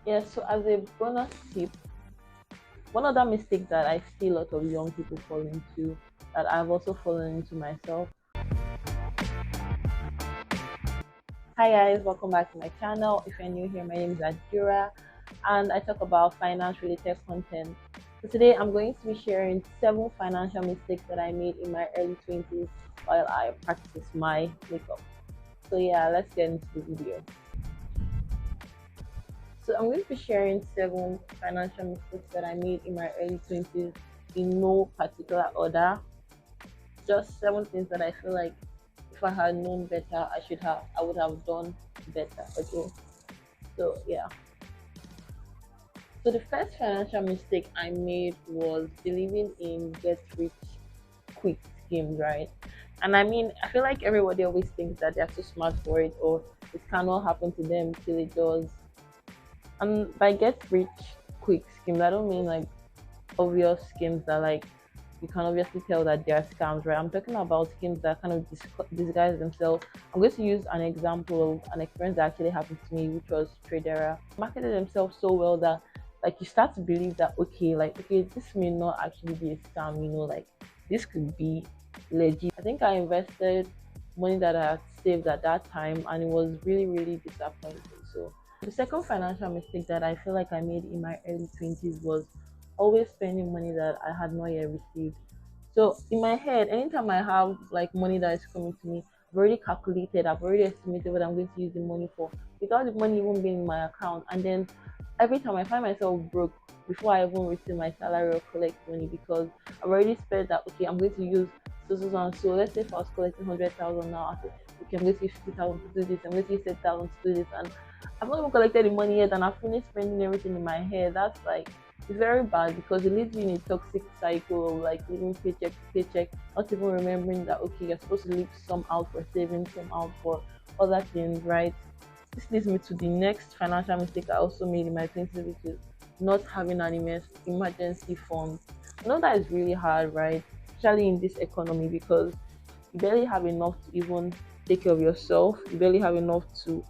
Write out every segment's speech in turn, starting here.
Yeah, so as a bonus tip, one other mistake that I see a lot of young people fall into, that I've also fallen into myself. Hi guys, welcome back to my channel. If you're new here, my name is Adjura and I talk about finance related content. So today I'm going to be sharing 7 financial mistakes that I made in my early 20s while I practice my makeup. So yeah, let's get into the video. So I'm going to be sharing 7 financial mistakes that I made in my early 20s in no particular order. Just 7 things that I feel like if I had known better, I would have done better. Okay. So yeah. So the first financial mistake I made was believing in get rich quick schemes, right? And I mean, I feel like everybody always thinks that they're too smart for it or it cannot happen to them till it does. And by get rich quick schemes, I don't mean like obvious schemes that like you can obviously tell that they are scams, right? I'm talking about schemes that kind of disguise themselves. I'm going to use an example of an experience that actually happened to me, which was Tradera. Marketed themselves so well that like you start to believe that okay, this may not actually be a scam, like this could be legit. I think I invested money that I had saved at that time and it was really, really disappointing. So the second financial mistake that I feel like I made in my early 20s was always spending money that I had not yet received. So in my head, anytime I have like money that is coming to me, I've already calculated, I've already estimated what I'm going to use the money for without the money even being in my account. And then every time I find myself broke before I even receive my salary or collect money because I've already spent that, okay, I'm going to use so and so. Let's say if I was collecting 100,000 now, I say, okay, I'm going to use 50,000 to do this, I'm going to use 10,000 to do this. And I've not even collected the money yet and I've finished spending everything in my head. That's like, it's very bad because it leads you in a toxic cycle of like living paycheck to paycheck, not even remembering that okay, you're supposed to leave some out for saving, some out for other things, right? This leads me to the next financial mistake I also made in my 20s, which is not having an emergency fund. I know that is really hard, right? Especially in this economy because you barely have enough to even take care of yourself. You barely have enough to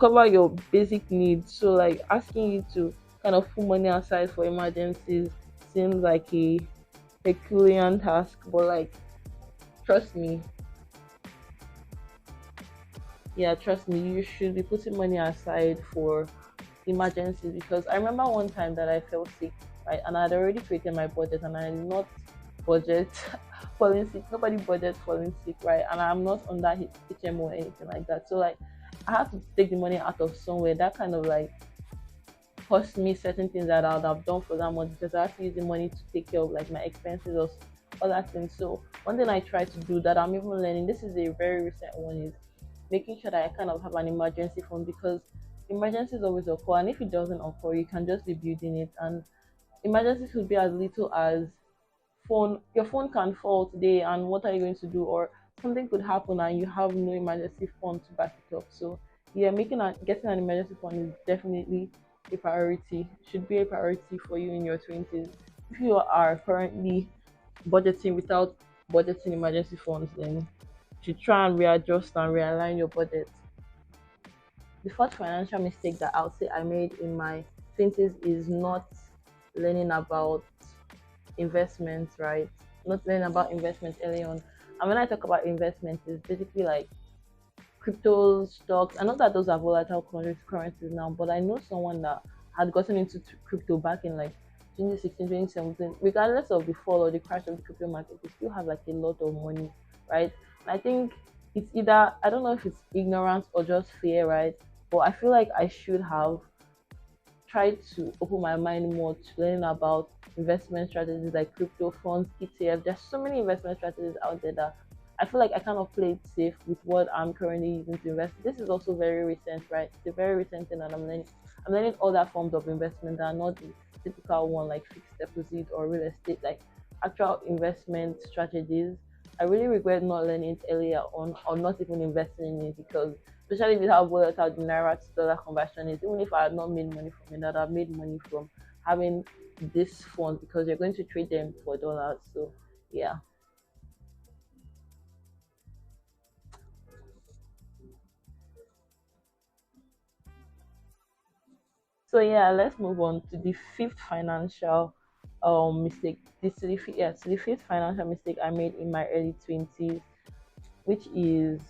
cover your basic needs. So like asking you to kind of put money aside for emergencies seems like a Herculean task, but like trust me, yeah, trust me, you should be putting money aside for emergencies because I remember one time that I felt sick, right? And I'd already created my budget and I did not budget falling sick. Nobody budget falling sick, right? And I'm not on that HMO or anything like that. So like I had to take the money out of somewhere. That kind of like cost me certain things that I would have done for that month because I have to use the money to take care of like my expenses or other things. So one thing I try to do that I'm even learning, this is a very recent one, is making sure that I kind of have an emergency fund because emergencies always occur and if it doesn't occur you can just be building it and emergencies could be as little as your phone can fall today and what are you going to do or something could happen and you have no emergency fund to back it up. So yeah, getting an emergency fund is definitely a priority, should be a priority for you in your 20s. If you are currently budgeting without budgeting emergency funds, then you should try and readjust and realign your budget. The first financial mistake that I'll say I made in my 20s is not learning about investments, right? Not learning about investments early on. And when I talk about investments, it's basically like cryptos, stocks. I know that those are volatile currencies now, but I know someone that had gotten into crypto back in like 2016, 2017. Regardless of the fall or the crash of the crypto market, they still have like a lot of money, right? And I think it's either, I don't know if it's ignorance or just fear, right? But I feel like I should have tried to open my mind more to learn about investment strategies like crypto funds, ETF. There's so many investment strategies out there that I feel like I kind of play it safe with what I'm currently using to invest. This is also very recent, right? It's a very recent thing that I'm learning. I'm learning other forms of investment that are not the typical one like fixed deposit or real estate, like actual investment strategies. I really regret not learning it earlier on or not even investing in it because especially with how volatile the naira to dollar conversion is. Even if I had not made money from it, I'd have made money from having this fund because you're going to trade them for dollars. So yeah. So yeah, let's move on to the fifth financial mistake. To the fifth financial mistake I made in my early 20s, which is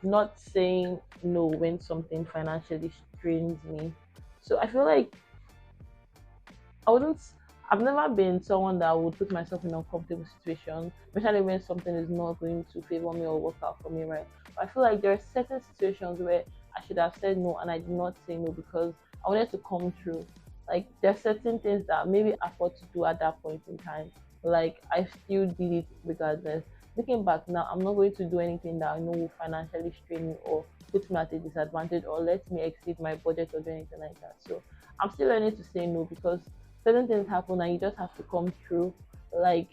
not saying no when something financially strains me. So I feel like I wouldn't. I've never been someone that would put myself in uncomfortable situations, especially when something is not going to favor me or work out for me, right? But I feel like there are certain situations where I should have said no and I did not say no because I wanted to come through. Like there are certain things that maybe I thought to do at that point in time. Like I still did it regardless. Looking back now, I'm not going to do anything that I know will financially strain me or put me at a disadvantage or let me exceed my budget or do anything like that. So I'm still learning to say no because certain things happen and you just have to come through. Like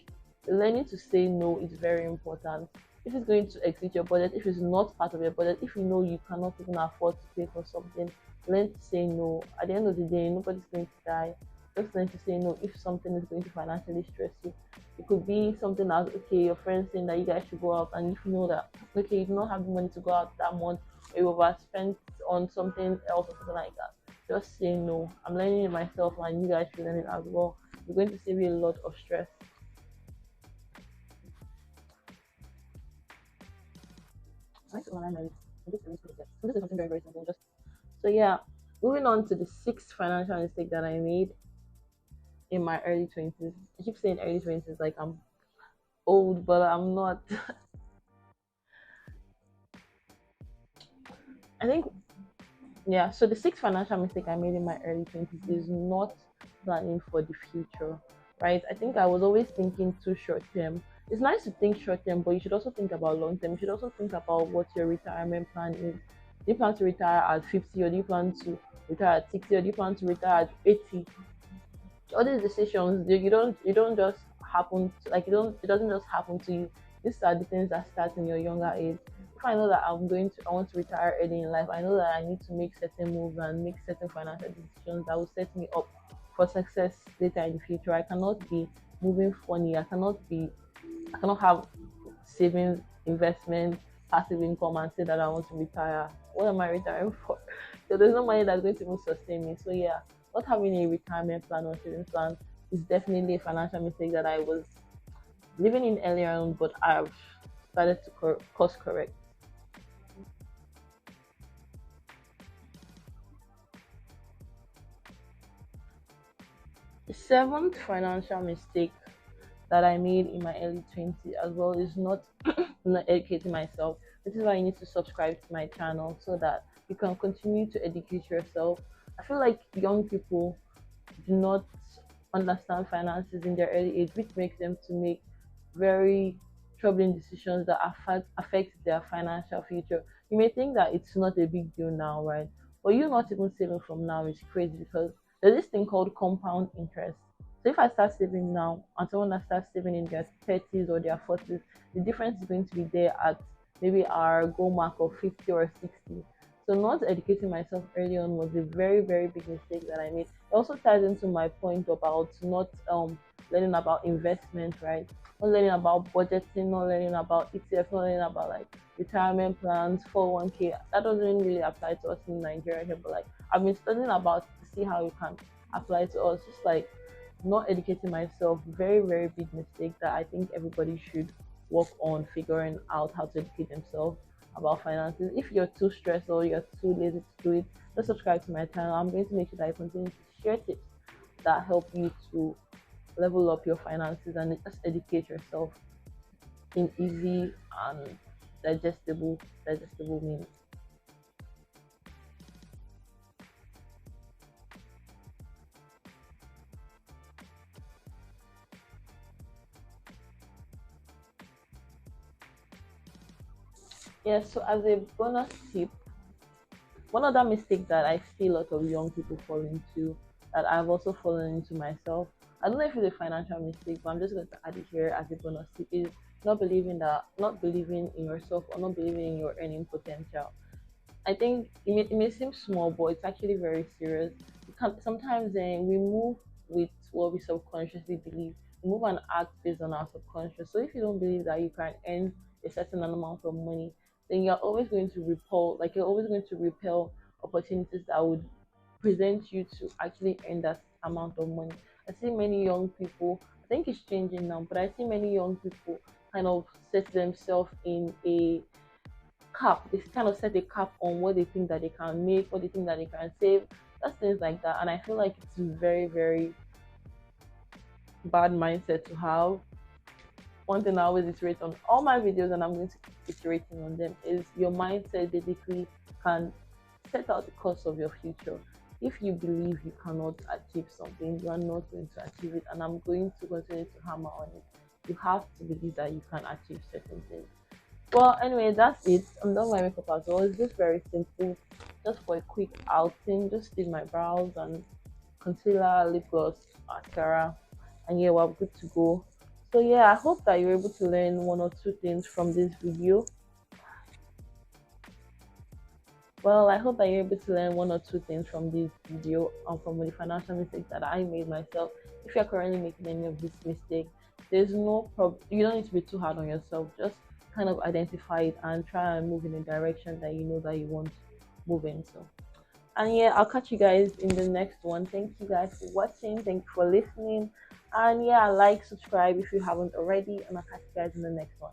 learning to say no is very important. If it's going to exceed your budget, if it's not part of your budget, if you know you cannot even afford to pay for something, learn to say no. At the end of the day, nobody's going to die. Just learn to say no if something is going to financially stress you. It could be something as okay, your friends saying that you guys should go out, and if you know that okay, you do not have the money to go out that month, or you overspent on something else or something like that, just say no. I'm learning it myself, and you guys should learn it as well. It's going to save you a lot of stress. I like to online this is something very, very simple. Just so yeah, moving on to the sixth financial mistake that I made in my early 20s. I keep saying early 20s like I'm old, but I'm not. I think yeah. So the sixth financial mistake I made in my early 20s is not planning for the future. Right? I think I was always thinking too short term. It's nice to think short term, but you should also think about long term. You should also think about what your retirement plan is. Do you plan to retire at 50 or do you plan to retire at 60 or do you plan to retire at 80? All these decisions you don't just happen to, like you don't it doesn't just happen to you. These are the things that start in your younger age. If I know that I want to retire early in life, I know that I need to make certain moves and make certain financial decisions that will set me up for success later in the future. I cannot be moving funny. I cannot have savings, investment, passive income and say that I want to retire. What am I retiring for? So there's no money that's going to even sustain me. So yeah, not having a retirement plan or savings plan is definitely a financial mistake that I was living in earlier on, but I've started to course correct. The seventh financial mistake that I made in my early 20s as well is not educating myself. This is why you need to subscribe to my channel so that you can continue to educate yourself. I feel like young people do not understand finances in their early age, which makes them to make very troubling decisions that affect their financial future. You may think that it's not a big deal now, right? But you not even saving from now is crazy because there's this thing called compound interest. So if I start saving now and someone that starts saving in their 30s or their 40s, the difference is going to be there at maybe our goal mark of 50 or 60. So not educating myself early on was a very, very big mistake that I made. It also ties into my point about not learning about investment, right? Not learning about budgeting, not learning about ETF, not learning about like retirement plans, 401k. That doesn't really apply to us in Nigeria here, but like I've been studying about to see how it can apply to us. Just like not educating myself, very, very big mistake that I think everybody should work on figuring out how to educate themselves about finances. If you're too stressed or you're too lazy to do it, just subscribe to my channel. I'm going to make sure that I continue to share tips that help you to level up your finances and just educate yourself in easy and digestible means. Yeah, so as a bonus tip, one other mistake that I see a lot of young people fall into that I've also fallen into myself. I don't know if it's a financial mistake, but I'm just going to add it here as a bonus tip is not believing in yourself or not believing in your earning potential. I think it may seem small, but it's actually very serious. Sometimes we move with what we subconsciously believe. We move and act based on our subconscious. So if you don't believe that you can earn a certain amount of money, then you're always going to repel, like you're always going to repel opportunities that would present you to actually earn that amount of money. I see many young people, I think it's changing now, but I see many young people kind of set themselves in a cap. They kind of set a cap on what they think that they can make, what they think that they can save. That's things like that. And I feel like it's very, very bad mindset to have. One thing I always iterate on all my videos, and I'm going to keep iterating on them, is your mindset basically can set out the course of your future. If you believe you cannot achieve something, you are not going to achieve it, and I'm going to continue to hammer on it. You have to believe that you can achieve certain things. Well, anyway, that's it. I'm done my makeup as well. It's just very simple, just for a quick outing. Just did my brows and concealer, lip gloss, mascara, and yeah, we're good to go. So yeah, I hope that you're able to learn one or two things from this video. Well, I hope that you're able to learn one or two things from this video and from the financial mistakes that I made myself. If you're currently making any of these mistakes, there's no problem. You don't need to be too hard on yourself. Just kind of identify it and try and move in a direction that you know that you want to move into. And yeah, I'll catch you guys in the next one. Thank you guys for watching. Thank you for listening. And yeah, like, subscribe if you haven't already. And I'll catch you guys in the next one.